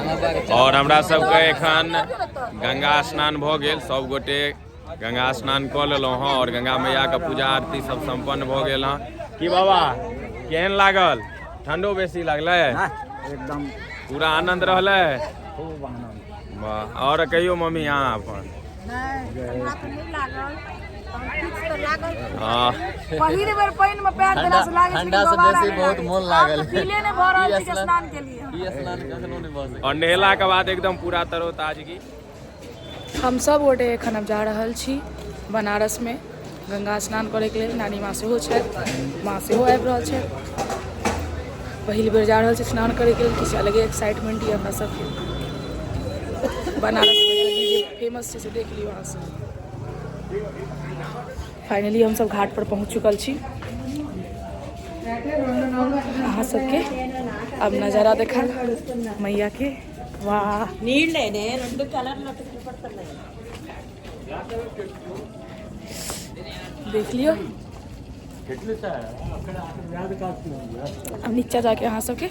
और हमरा सबके एखन गंगा स्नान भ गेल, सब गोटे गंगा स्नान क लेलहुँ हँ और गंगा मैया के पूजा आरती सब संपन्न भ गेल हँ। की बाबा केहन लागल? ठंडो बेसी लगलै? एकदम पूरा आनंद रहलै? खूब आनंद। वाह। और कहियो मम्मी अहाँ अपन? पहिल बेर पानी में पैर देला से लागे ठंडा से बेसी बहुत मन लागल। पीले ने भऽ रहल छै स्नान के लिए। ई स्नान कखनो नहीं भऽ सकै। और नहेला के बाद एकदम पूरा तरोताजगी। हम सब गोटे एखन अब जा रहल छी बनारस में गंगा स्नान करे के लेल। नानी माँ सेहो छथि, माँ सेहो आबि रहल छथि। पहिल बेर जा रहल छी स्नान करे के लेल। किछु अलगे एक्साइटमेंट ये हमरा सबके। बनारस में जे फेमस छै से देख लियौ अहाँ सब। फाइनली हम सब घाट पर पहुंच चुकल छी। अहाँ सबके अब नजारा देखा मैया के। वाह देख लियो। अब नीचा जाके अहाँ सबके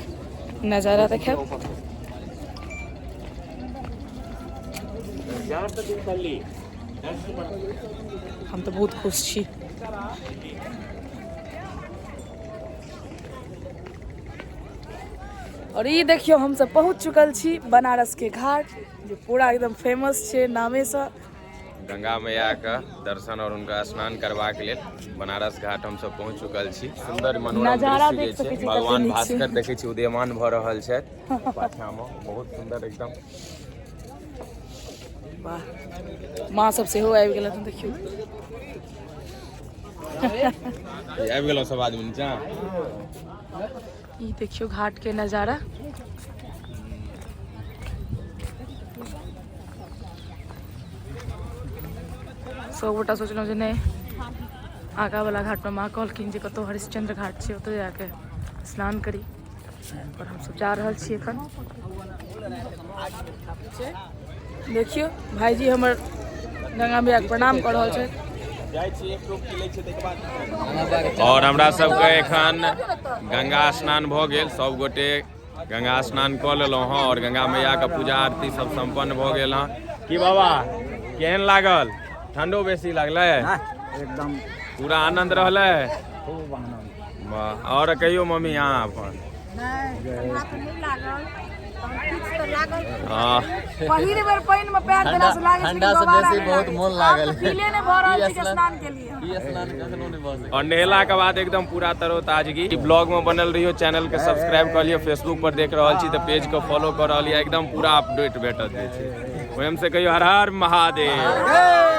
नजारा देखाब। हम तो बहुत खुश छी। और ये देखियो हम सब पहुंच चुकल छी बनारस के घाट, जो पूरा एकदम फेमस छे नामे से। गंगा मैया के दर्शन और उनका स्नान करबाक लेल बनारस घाट हम सब पहुंच चुकल छी। सुंदर मनोरम नजारा दृश्य देख जे सकै छै, छी भगवान कते भास्कर नीक देखै छी उदयमान भ रहल छथि पाछा में। बहुत सुंदर एकदम। वाह माँ सब सेहो आबि गेल हन देखियो। आबि गेलहुँ सब आदमी नीचा। ये देखियो घाट के नजारा। सब गोटा सोचलहुँ जे नहीं आगा वाला घाट में माँ कहलखिन जे कतौ हरिश्चंद्र घाट छै ओतय जाके स्नान करी। और हम सब जा रहल छी एखन। देखियो भाईजी हमर गंगा मैया के प्रणाम कर रहल छथि। और हमरा सबके एखन गंगा स्नान भ गेल, सब गोटे गंगा स्नान क लेलहुँ हँ और गंगा मैया के पूजा आरती सब संपन्न भ गेल हँ। की बाबा केहन लागल? ठंडो बेसी लगलै? एकदम पूरा आनंद रहलै? खूब आनंद। वाह। और कहियो मम्मी अहाँ अपन? पहिल बेर पानी में पैर देला से लागे ठंडा से बेसी बहुत मन लागल। पीले ने भऽ रहल छै स्नान के लिए। ई स्नान कखनो नहीं भऽ सकै। और नहेला के बाद एकदम पूरा तरोताजगी। ब्लॉग में बनल रहियो, चैनल के सब्सक्राइब कर लियो। फेसबुक पर देख रहल छी तो पेज को फॉलो कर लिया। एकदम पूरा अपडेट भेटत जे छै। ओहिम से कहियो हर हर महादेव।